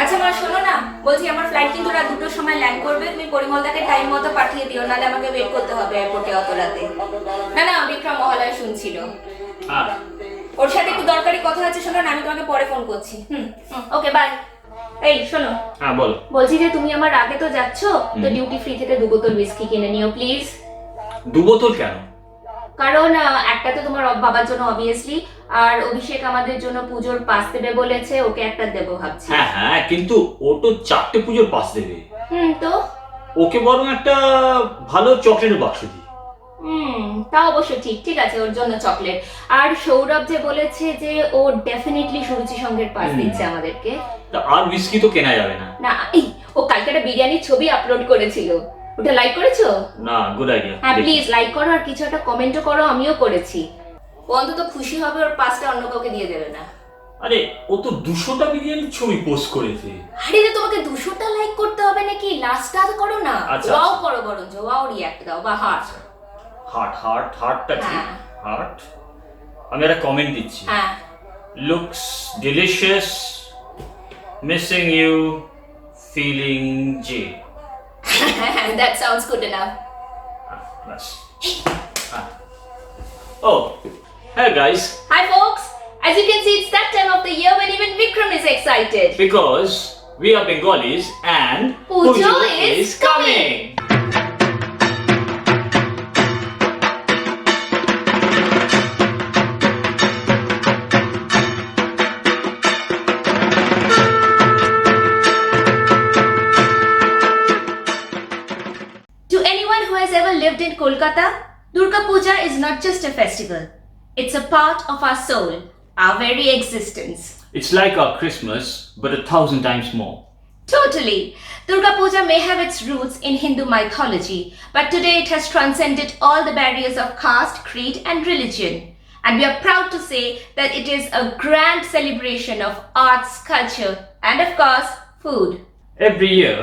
আচ্ছা মা শোনো না, বলছি আমার ফ্লাইট কিন্তু রাত 2টোর সময় ল্যান্ড করবে, তুমি পরিমলদাকে টাইম মতো পাঠিয়ে দিও, নাহলে আমাকে ওয়েট করতে হবে এয়ারপোর্টে অত রাতে। না বিক্রম মহালয় শুনছিল, ওর সাথে একটু দরকারি কথা আছে, শোনো না আমি তোমাকে পরে ফোন করছি। Okay bye. এই শোনো, হ্যাঁ বল। বলছি যে তুমি আমার আগে তো যাচ্ছ, তো ডিউটি ফ্রি থেকে 2 বোতল হুইস্কি কিনে নিও প্লিজ। 2 বোতল কেন? কারণ একটা তো তোমার বাবার জন্য অবভিয়াসলি, আর অভিষেক আমাদের জন্য পুজোর পাস দেবে বলেছে, ওকে একটা দেবো ভাবছি। হ্যাঁ কিন্তু ও তো 4টে পুজোর পাস দেবে। তো ওকে বরং একটা ভালো চকলেটের বাক্স দি। তা অবশ্য ঠিক আছে, ওর জন্য চকলেট। আর সৌরভ যে বলেছে যে ও ডেফিনেটলি সুরুচি সঙ্গের পাস দিচ্ছে আমাদেরকে। আর হুইস্কি তো কেনা যাবে না। না ও কালকে একটা বিরিয়ানির ছবি আপলোড করেছিল, ওটা লাইক করেছো? না, গুড আইডিয়া। হ্যাঁ প্লিজ লাইক করো, আর কিছু একটা কমেন্টও করো, আমিও করেছি। ও অন্তত খুশি হবে, ওর পাসটা অন্য কাউকে দিয়ে দেবে না। আরে ও তো 200টা বিরিয়ানির ছবি পোস্ট করেছে। আরে তোমাকে 200টা লাইক করতে হবে নাকি, লাস্টটা করো না। ওয়াও করো বরঞ্চ, ওয়াও রিঅ্যাক্ট দাও, বা হার্টটা কি? হার্ট। আমি একটা কমেন্ট দিচ্ছি। হ্যাঁ, looks delicious, missing you, feeling জে। that sounds good enough. Nice. Oh, hey guys. Hi folks. As you can see, it's that time of the year when even Vikram is excited. Because we are Bengalis and Pujo is coming. To anyone who has ever lived in Kolkata, Durga Puja is not just a festival. It's a part of our soul, our very existence. It's like our Christmas, but 1,000 times more. Totally. Durga Puja may have its roots in Hindu mythology, but today it has transcended all the barriers of caste, creed, and religion. And we are proud to say that it is a grand celebration of arts, culture, and of course, food. Every year,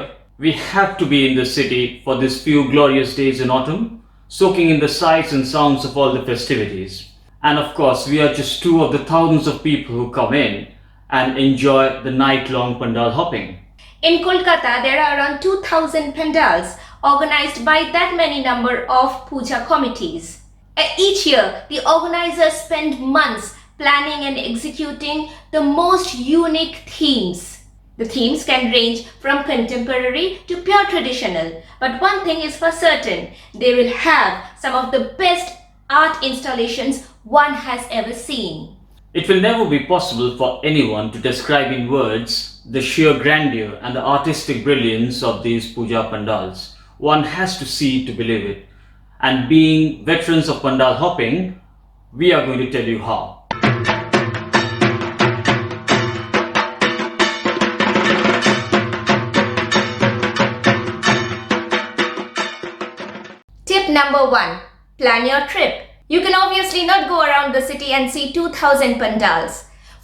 we have to be in the city for these few glorious days in autumn, soaking in the sights and sounds of all the festivities. And of course, we are just 2 of the thousands of people who come in and enjoy the night-long pandal hopping. In Kolkata, there are around 2,000 pandals organized by that many number of puja committees. Each year, the organizers spend months planning and executing the most unique themes. The themes can range from contemporary to pure traditional, but one thing is for certain, they will have some of the best art installations one has ever seen. It will never be possible for anyone to describe in words the sheer grandeur and the artistic brilliance of these puja pandals. One has to see to believe it. And being veterans of pandal hopping, we are going to tell you how. Tip number 1. Plan your trip. You can obviously not go around the city and see 2,000 pandals.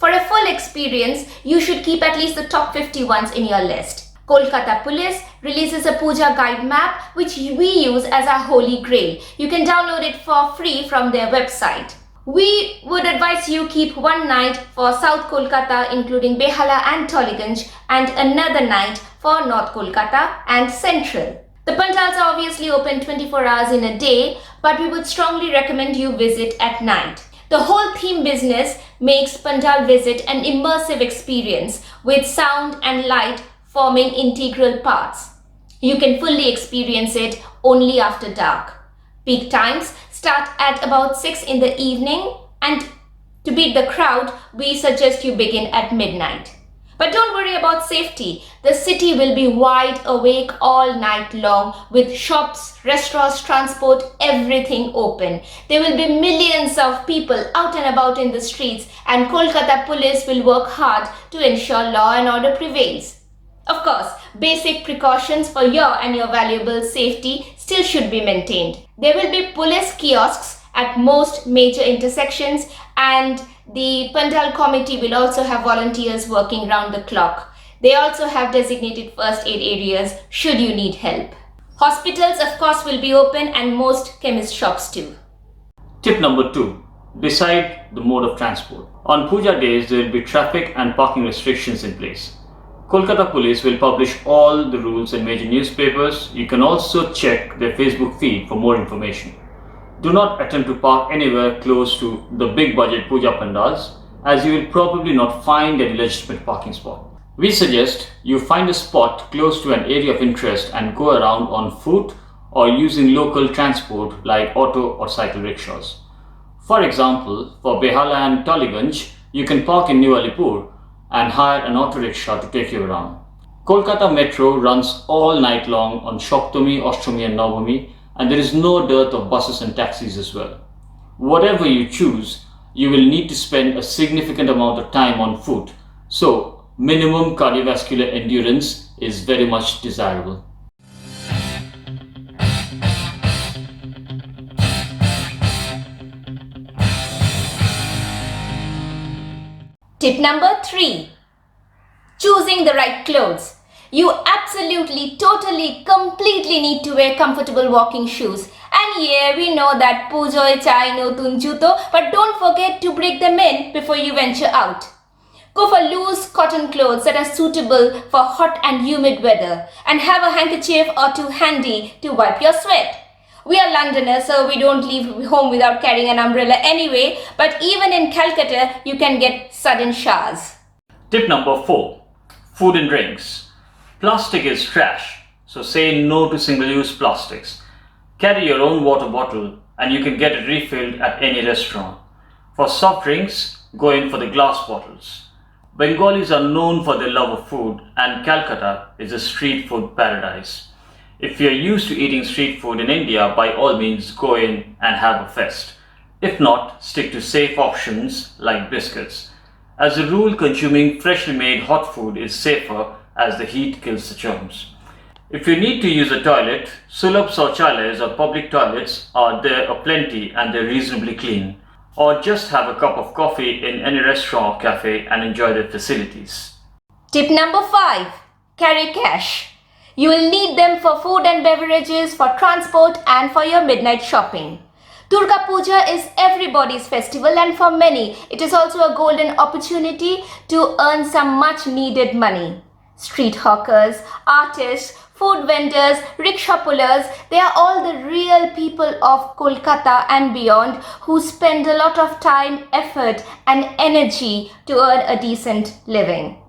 For a full experience, you should keep at least the top 50 ones in your list. Kolkata Police releases a puja guide map which we use as our holy grail. You can download it for free from their website. We would advise you keep one night for South Kolkata including Behala and Toliganj, and another night for North Kolkata and Central. The pandals are obviously open 24 hours in a day, but we would strongly recommend you visit at night. The whole theme business makes pandal visit an immersive experience with sound and light forming integral parts. You can fully experience it only after dark. Peak times start at about 6 in the evening, and to beat the crowd, we suggest you begin at midnight. But don't worry about safety. The city will be wide awake all night long with shops, restaurants, transport, everything open. There will be millions of people out and about in the streets, and Kolkata Police will work hard to ensure law and order prevails. Of course, basic precautions for your and your valuable safety still should be maintained. There will be police kiosks at most major intersections, and the Pandal committee will also have volunteers working round the clock. They also have designated first aid areas should you need help. Hospitals, of course, will be open, and most chemist shops too. Tip number 2. Decide the mode of transport. On Puja days, there will be traffic and parking restrictions in place. Kolkata Police will publish all the rules in major newspapers. You can also check their Facebook feed for more information. Do not attempt to park anywhere close to the big budget puja pandals, as you will probably not find a legitimate parking spot. We suggest you find a spot close to an area of interest and go around on foot or using local transport like auto or cycle rickshaws. For example, for Behala and Taliganj, you can park in New Alipur and hire an auto rickshaw to take you around. Kolkata Metro runs all night long on Shoptami, Ashtami and Navami, and there is no dearth of buses and taxis as well. Whatever you choose, you will need to spend a significant amount of time on foot, so minimum cardiovascular endurance is very much desirable. Tip number 3. Choosing the right clothes. You absolutely, totally, completely need to wear comfortable walking shoes. And yeah, we know that pujoy chai notun juto, but don't forget to break them in before you venture out. Go for loose cotton clothes that are suitable for hot and humid weather, and have a handkerchief or two handy to wipe your sweat. We are Londoners, so we don't leave home without carrying an umbrella anyway, but even in Calcutta, you can get sudden showers. Tip number 4. Food and drinks. Plastic is trash, so say no to single-use plastics. Carry your own water bottle and you can get it refilled at any restaurant. For soft drinks, go in for the glass bottles. Bengalis are known for their love of food, and Calcutta is a street food paradise. If you are used to eating street food in India, by all means go in and have a fest. If not, stick to safe options like biscuits. As a rule, consuming freshly made hot food is safer as the heat kills the germs. If you need to use a toilet, Sulabh Sauchalays or public toilets are there aplenty and they're reasonably clean. Or just have a cup of coffee in any restaurant or cafe and enjoy their facilities. Tip number 5. Carry cash. You will need them for food and beverages, for transport and for your midnight shopping. Durga Puja is everybody's festival, and for many, it is also a golden opportunity to earn some much needed money. Street hawkers, artists, food vendors, rickshaw pullers, they are all the real people of Kolkata and beyond who spend a lot of time, effort and energy to earn a decent living.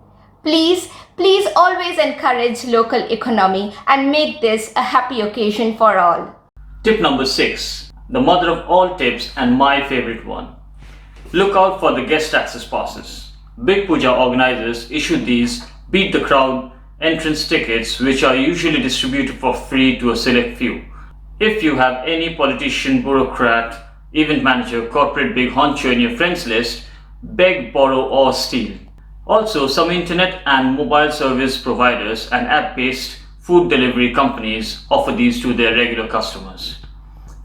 Please always encourage local economy and make this a happy occasion for all. Tip number 6. The mother of all tips and my favorite one. Look out for the guest access passes. Big Puja organizers issue these beat the crowd entrance tickets, which are usually distributed for free to a select few. If you have any politician, bureaucrat, event manager, corporate big honcho in your friends list, beg, borrow or steal. Also, some internet and mobile service providers and app-based food delivery companies offer these to their regular customers.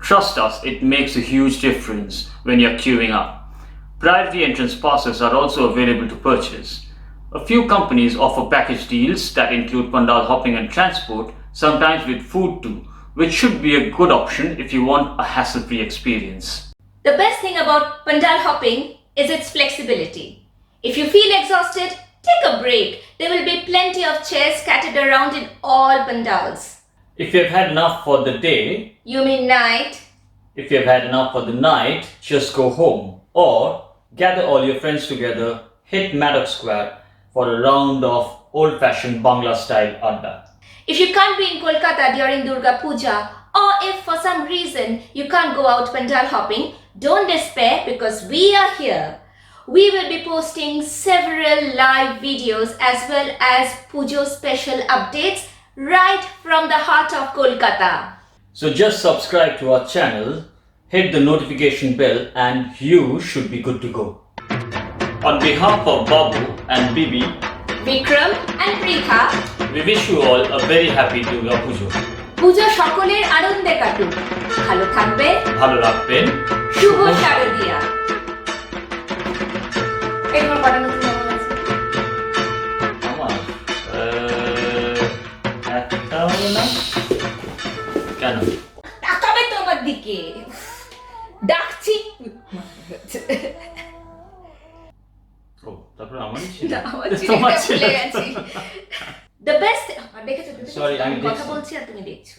Trust us, it makes a huge difference when you're queuing up. Priority entrance passes are also available to purchase. A few companies offer package deals that include pandal hopping and transport, sometimes with food too, which should be a good option if you want a hassle-free experience. The best thing about pandal hopping is its flexibility. If you feel exhausted, take a break. There will be plenty of chairs scattered around in all pandals. If you have had enough for the day, You mean night? if you have had enough for the night, just go home. Or gather all your friends together, hit Maddox Square for a round of old-fashioned Bangla style adda. If you can't be in Kolkata during Durga Puja, or if for some reason you can't go out pandal hopping, don't despair because we are here. We will be posting several live videos as well as Pujo special updates right from the heart of Kolkata. So just subscribe to our channel, hit the notification bell and you should be good to go. On behalf of Babu and Bibi, Vikram and Pritha, we wish you all a very happy Durga Puja. পুজো সকলের আনন্দে কাটুক, ভালো থাকবেন, ভালো রাখবেন, শুভ শারদিয়া। এরপর কটা নতুন জামা আছে? আমার একটাও না। কেন? তাকাবে তোমার দিকে, ডাকছি। তারপর আমারই ছিল না, আমার তোমার চিঠিটা ছিল ভুলে গেছি। The best দেখেছো Sorry, আমি কথা দেখছি। বলছি আর তুমি দেখছো।